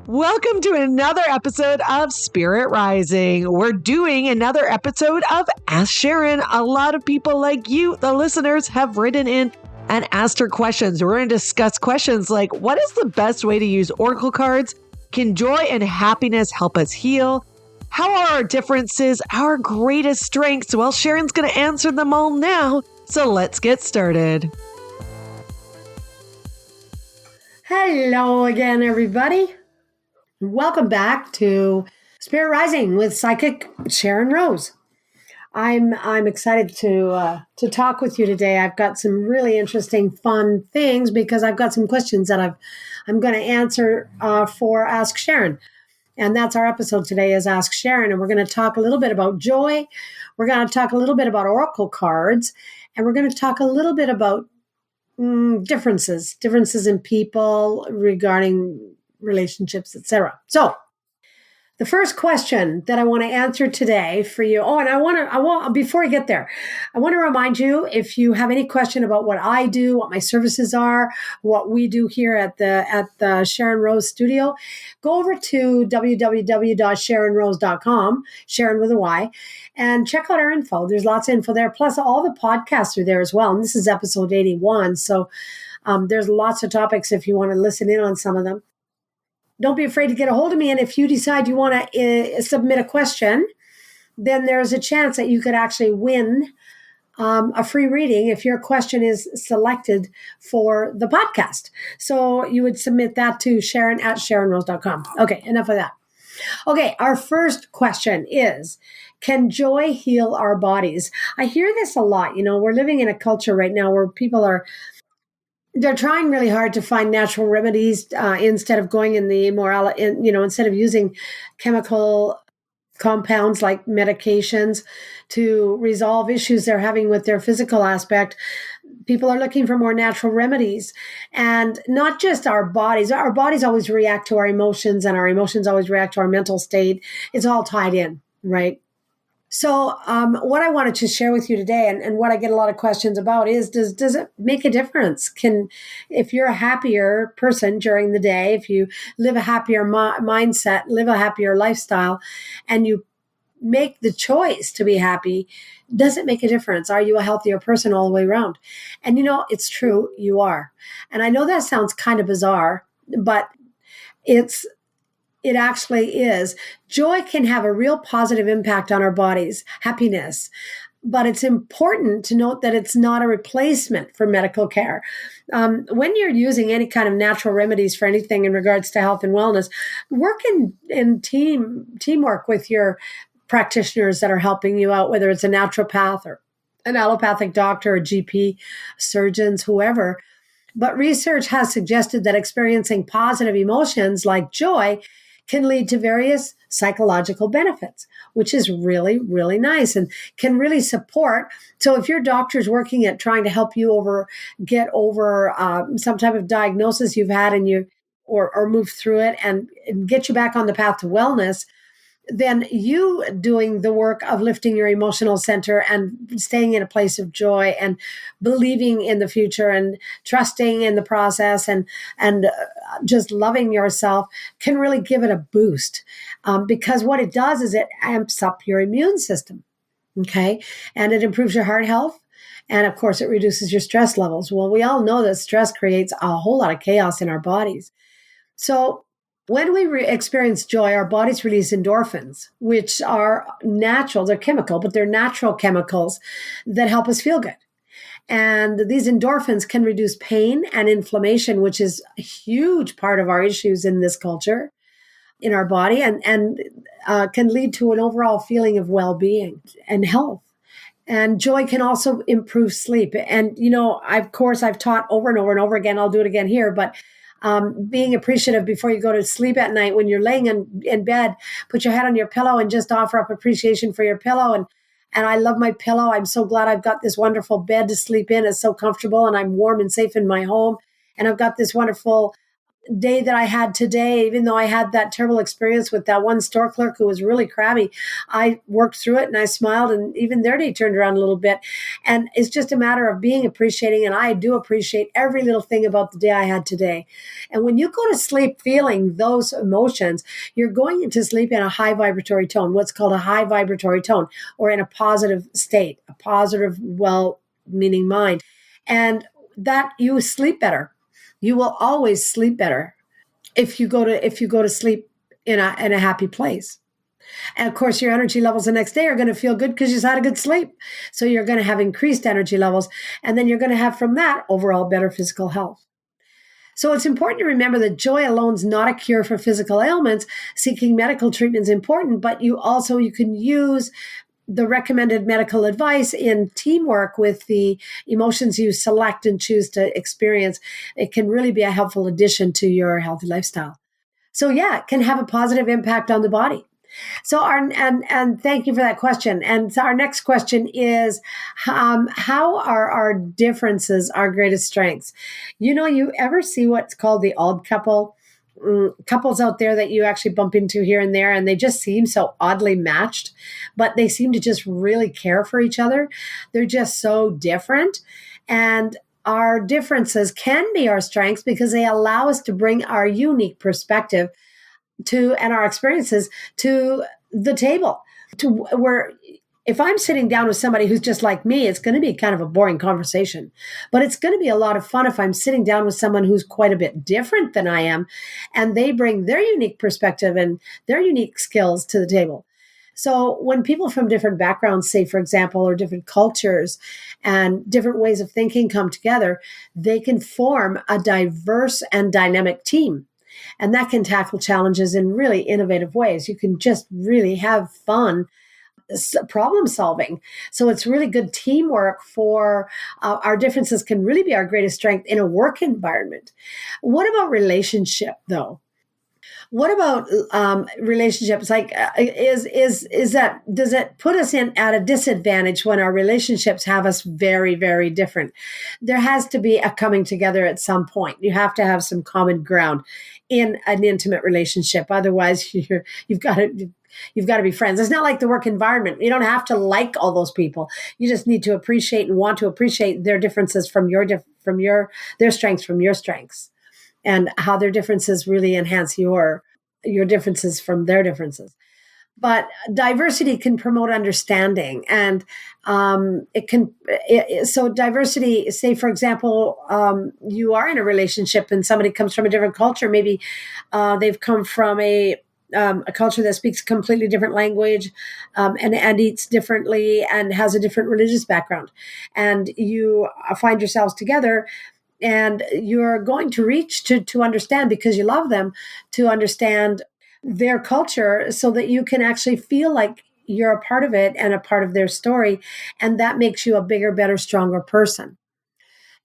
Welcome to another episode of Spirit Rising. We're doing another episode of Ask Sharyn. A lot of people like you, the listeners, have written in and asked her questions. We're going to discuss questions like, what is the best way to use oracle cards? Can joy and happiness help us heal? How are our differences our greatest strengths? Well, Sharyn's going to answer them all now. So let's get started. Hello again, everybody. Welcome back to Spirit Rising with Psychic Sharyn Rose. I'm excited to talk with you today. I've got some really interesting, fun things because I've got some questions that I'm going to answer for Ask Sharyn. And that's our episode today is Ask Sharyn. And we're going to talk a little bit about joy. We're going to talk a little bit about oracle cards. And we're going to talk a little bit about differences in people regarding relationships, etc. So the first question that I want to answer today for you. Oh, and I want before I get there, I want to remind you, if you have any question about what I do, what my services are, what we do here at the Sharyn Rose studio, go over to www.sharynrose.com, Sharyn with a Y, and check out our info. There's lots of info there. Plus all the podcasts are there as well. And this is episode 81. So there's lots of topics if you want to listen in on some of them. Don't be afraid to get a hold of me. And if you decide you want to submit a question, then there's a chance that you could actually win a free reading if your question is selected for the podcast. So you would submit that to Sharyn at SharynRose.com. Okay, enough of that. Okay, our first question is, can joy heal our bodies? I hear this a lot. You know, we're living in a culture right now where people they're trying really hard to find natural remedies instead of going in the instead of using chemical compounds like medications to resolve issues they're having with their physical aspect. People are looking for more natural remedies, and not just our bodies. Our bodies always react to our emotions, and our emotions always react to our mental state. It's all tied in, right? So what I wanted to share with you today and what I get a lot of questions about is, does it make a difference? If you're a happier person during the day, if you live a happier mindset, live a happier lifestyle, and you make the choice to be happy, does it make a difference? Are you a healthier person all the way around? And it's true, you are. And I know that sounds kind of bizarre, but it actually is. Joy can have a real positive impact on our bodies, happiness. But it's important to note that it's not a replacement for medical care. When you're using any kind of natural remedies for anything in regards to health and wellness, work in teamwork with your practitioners that are helping you out, whether it's a naturopath or an allopathic doctor, a GP, surgeons, whoever. But research has suggested that experiencing positive emotions like joy can lead to various psychological benefits, which is really, really nice and can really support. So if your doctor's working at trying to help you get over some type of diagnosis you've had or move through it and get you back on the path to wellness, then you doing the work of lifting your emotional center and staying in a place of joy and believing in the future and trusting in the process and just loving yourself can really give it a boost. Because what it does is it amps up your immune system. Okay. And it improves your heart health. And of course, it reduces your stress levels. Well, we all know that stress creates a whole lot of chaos in our bodies. So when we experience joy, our bodies release endorphins, which are natural. They're chemical, but they're natural chemicals that help us feel good. And these endorphins can reduce pain and inflammation, which is a huge part of our issues in this culture, in our body, and can lead to an overall feeling of well-being and health. And joy can also improve sleep. And, I've taught over and over and over again, I'll do it again here, but being appreciative before you go to sleep at night when you're laying in bed, put your head on your pillow and just offer up appreciation for your pillow. And I love my pillow. I'm so glad I've got this wonderful bed to sleep in. It's so comfortable and I'm warm and safe in my home. And I've got this wonderful day that I had today, even though I had that terrible experience with that one store clerk who was really crabby, I worked through it and I smiled, and even their day turned around a little bit. And it's just a matter of being appreciating. And I do appreciate every little thing about the day I had today. And when you go to sleep feeling those emotions, you're going into sleep in a high vibratory tone, what's called a high vibratory tone, or in a positive state, a positive, well-meaning mind. And that you sleep better. You will always sleep better if you go to sleep in a happy place. And of course, your energy levels the next day are going to feel good because you just had a good sleep. So you're going to have increased energy levels, and then you're going to have from that overall better physical health. So it's important to remember that joy alone is not a cure for physical ailments. Seeking medical treatment is important, but you can use the recommended medical advice in teamwork with the emotions you select and choose to experience. It can really be a helpful addition to your healthy lifestyle. So yeah, it can have a positive impact on the body. So and thank you for that question. And so our next question is, how are our differences our greatest strengths? You ever see what's called the odd couple? Couples out there that you actually bump into here and there, and they just seem so oddly matched, but they seem to just really care for each other. They're just so different. And our differences can be our strengths because they allow us to bring our unique perspective and our experiences to the table, to where if I'm sitting down with somebody who's just like me, it's going to be kind of a boring conversation, but it's going to be a lot of fun if I'm sitting down with someone who's quite a bit different than I am, and they bring their unique perspective and their unique skills to the table. So when people from different backgrounds, say, for example, or different cultures and different ways of thinking come together, they can form a diverse and dynamic team. And that can tackle challenges in really innovative ways. You can just really have fun problem solving. So it's really good teamwork for our differences can really be our greatest strength in a work environment. What about relationship, though? What about relationships? Like, does it put us at a disadvantage when our relationships have us very, very different? There has to be a coming together at some point. You have to have some common ground in an intimate relationship. Otherwise, you've got to be friends. It's not like the work environment. You don't have to like all those people. You just need to appreciate and want to appreciate their differences from their strengths from your strengths, and how their differences really enhance your differences from their differences. But diversity can promote understanding, and so diversity, say, for example, you are in a relationship and somebody comes from a different culture. Maybe they've come from a culture that speaks a completely different language, and eats differently and has a different religious background. And you find yourselves together, and you're going to reach to understand, because you love them, to understand their culture so that you can actually feel like you're a part of it and a part of their story. And that makes you a bigger, better, stronger person.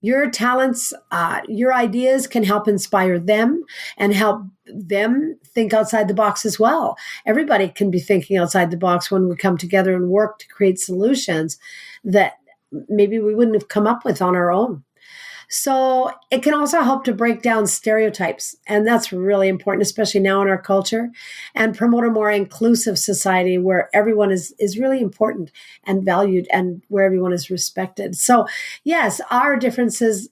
Your talents, your ideas can help inspire them and help them think outside the box as well. Everybody can be thinking outside the box when we come together and work to create solutions that maybe we wouldn't have come up with on our own. So it can also help to break down stereotypes. And that's really important, especially now in our culture, and promote a more inclusive society where everyone is really important and valued, and where everyone is respected. So yes, our differences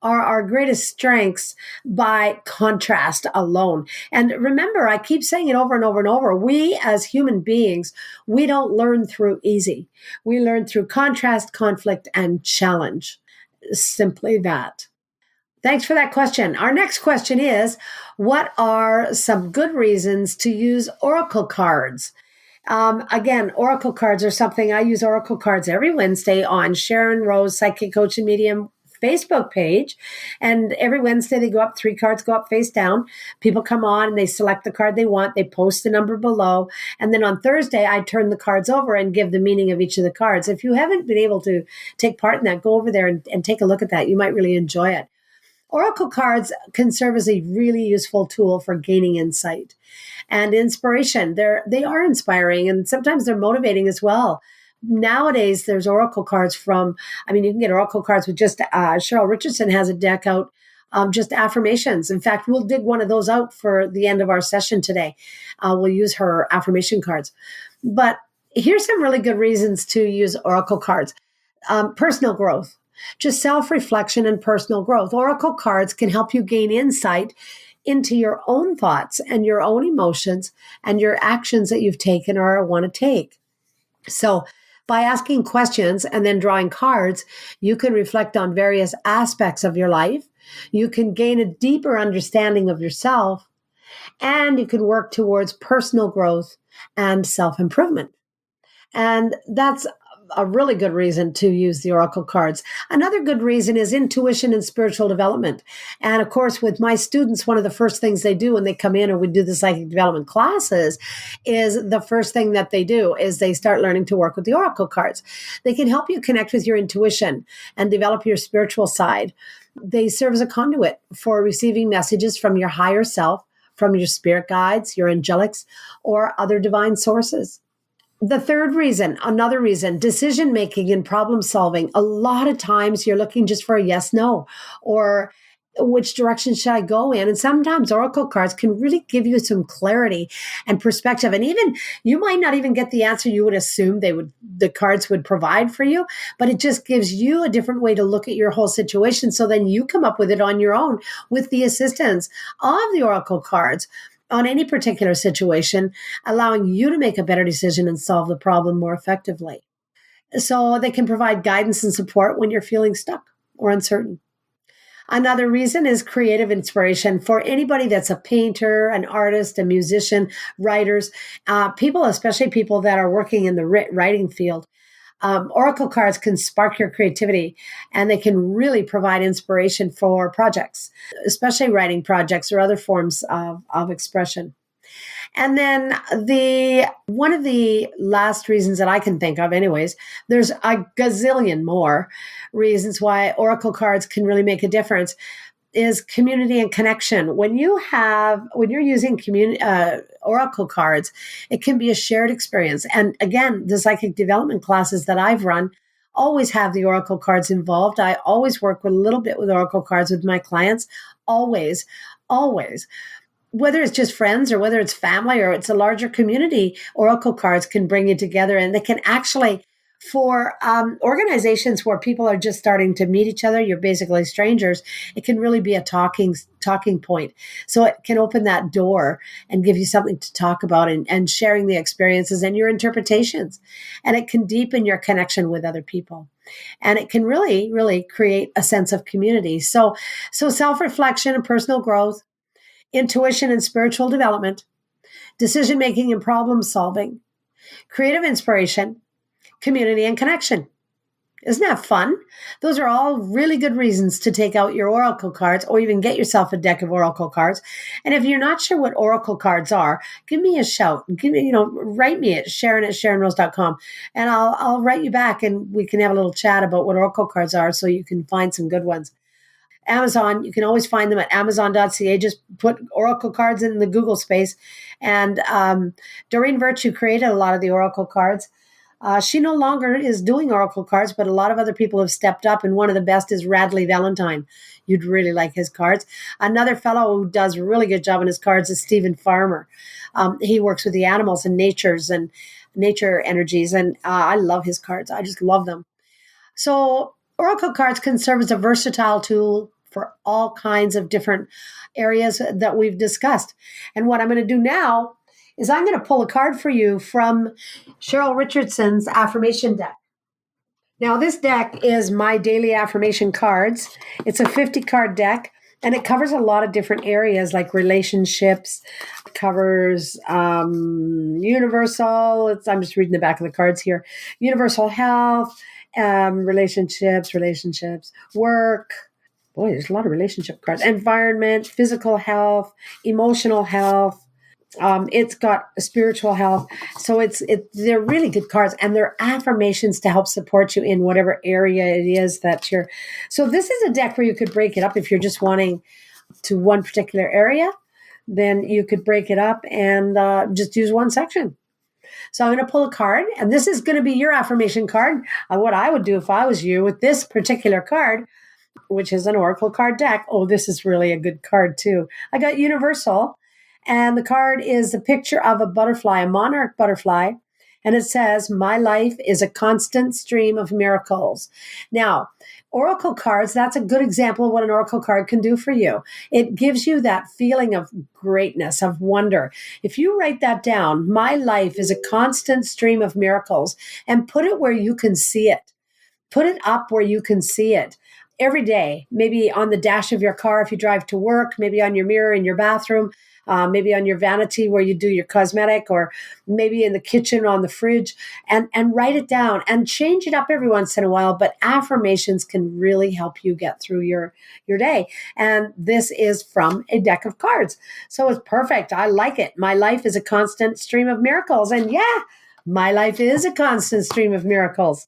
are our greatest strengths by contrast alone. And remember, I keep saying it over and over and over. We as human beings, we don't learn through easy. We learn through contrast, conflict, and challenge. Simply that. Thanks for that question. Our next question is, what are some good reasons to use oracle cards? Again, oracle cards are something I use. Oracle cards every Wednesday on Sharyn Rose Psychic Coach and Medium Facebook page. And every Wednesday they go up, 3 cards go up face down. People come on and they select the card they want. They post the number below. And then on Thursday, I turn the cards over and give the meaning of each of the cards. If you haven't been able to take part in that, go over there and take a look at that. You might really enjoy it. Oracle cards can serve as a really useful tool for gaining insight and inspiration. They are inspiring, and sometimes they're motivating as well. Nowadays, there's oracle cards you can get oracle cards with just, Cheryl Richardson has a deck out just affirmations. In fact, we'll dig one of those out for the end of our session today. We'll use her affirmation cards. But here's some really good reasons to use oracle cards. Personal growth, just self-reflection and personal growth. Oracle cards can help you gain insight into your own thoughts and your own emotions and your actions that you've taken or want to take. So by asking questions and then drawing cards, you can reflect on various aspects of your life. You can gain a deeper understanding of yourself, and you can work towards personal growth and self-improvement. And that's a really good reason to use the oracle cards. Another good reason is intuition and spiritual development. And of course, with my students, one of the first things they do when they come in or we do the psychic development classes is the first thing that they do is they start learning to work with the oracle cards. They can help you connect with your intuition and develop your spiritual side. They serve as a conduit for receiving messages from your higher self, from your spirit guides, your angelics, or other divine sources. The third reason, another reason, decision making and problem solving. A lot of times you're looking just for a yes, no, or which direction should I go in? And sometimes oracle cards can really give you some clarity and perspective. And even you might not even get the answer you would assume the cards would provide for you, but it just gives you a different way to look at your whole situation. So then you come up with it on your own with the assistance of the oracle cards on any particular situation, allowing you to make a better decision and solve the problem more effectively. So they can provide guidance and support when you're feeling stuck or uncertain. Another reason is creative inspiration for anybody that's a painter, an artist, a musician, writers, people, especially people that are working in the writing field. Oracle cards can spark your creativity, and they can really provide inspiration for projects, especially writing projects or other forms of expression. And then one of the last reasons that I can think of, anyways, there's a gazillion more reasons why oracle cards can really make a difference, is community and connection. When you're using oracle cards, it can be a shared experience. And again, the psychic development classes that I've run always have the oracle cards involved. I always work with a little bit with oracle cards with my clients. Always. Whether it's just friends or whether it's family or it's a larger community, oracle cards can bring you together, and they can actually, for organizations where people are just starting to meet each other, you're basically strangers, it can really be a talking point. So it can open that door and give you something to talk about and sharing the experiences and your interpretations. And it can deepen your connection with other people. And it can really, really create a sense of community. So self-reflection and personal growth, intuition and spiritual development, decision-making and problem-solving, creative inspiration, community and connection. Isn't that fun? Those are all really good reasons to take out your oracle cards or even get yourself a deck of oracle cards. And if you're not sure what oracle cards are, give me a shout. Write me at Sharyn@SharynRose.com, and I'll write you back and we can have a little chat about what oracle cards are so you can find some good ones. Amazon, you can always find them at Amazon.ca. Just put oracle cards in the Google space. And Doreen Virtue created a lot of the oracle cards. She no longer is doing oracle cards, but a lot of other people have stepped up. And one of the best is Radley Valentine. You'd really like his cards. Another fellow who does a really good job on his cards is Stephen Farmer. He works with the animals and nature energies. And I love his cards. I just love them. So oracle cards can serve as a versatile tool for all kinds of different areas that we've discussed. And what I'm going to do now is I'm going to pull a card for you from Cheryl Richardson's affirmation deck. Now, this deck is my daily affirmation cards. It's a 50-card deck, and it covers a lot of different areas like relationships, covers universal, I'm just reading the back of the cards here, universal health, relationships, work. Boy, there's a lot of relationship cards. Environment, physical health, emotional health. It's got spiritual health. So they're really good cards, and they're affirmations to help support you in whatever area it is that you're. So this is a deck where you could break it up if you're just wanting to one particular area. Then you could break it up and just use one section. So I'm going to pull a card, and this is going to be your affirmation card. What I would do if I was you with this particular card, which is an oracle card deck. Oh, this is really a good card too. I got Universal, and the card is a picture of a butterfly, a monarch butterfly. And it says, my life is a constant stream of miracles. Now, oracle cards, that's a good example of what an oracle card can do for you. It gives you that feeling of greatness, of wonder. If you write that down, my life is a constant stream of miracles, and put it where you can see it. Put it up where you can see it every day, maybe on the dash of your car if you drive to work, maybe on your mirror in your bathroom, maybe on your vanity where you do your cosmetic, or maybe in the kitchen on the fridge, and write it down and change it up every once in a while. But affirmations can really help you get through your day. And this is from a deck of cards. So it's perfect. I like it. My life is a constant stream of miracles. And yeah, my life is a constant stream of miracles.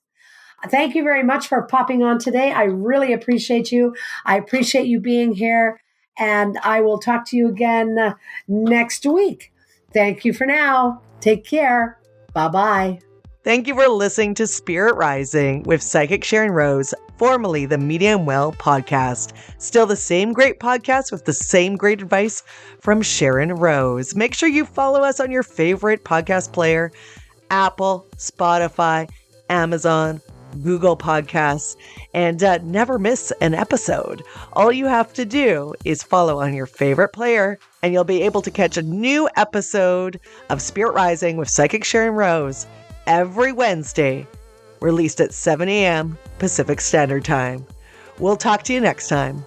Thank you very much for popping on today. I really appreciate you. I appreciate you being here. And I will talk to you again next week. Thank you for now. Take care. Bye-bye. Thank you for listening to Spirit Rising with Psychic Sharyn Rose, formerly the Medium Well podcast. Still the same great podcast with the same great advice from Sharyn Rose. Make sure you follow us on your favorite podcast player, Apple, Spotify, Amazon, Google Podcasts, and never miss an episode. All you have to do is follow on your favorite player, and you'll be able to catch a new episode of Spirit Rising with Psychic Sharyn Rose every Wednesday, released at 7 a.m. Pacific Standard Time. We'll talk to you next time.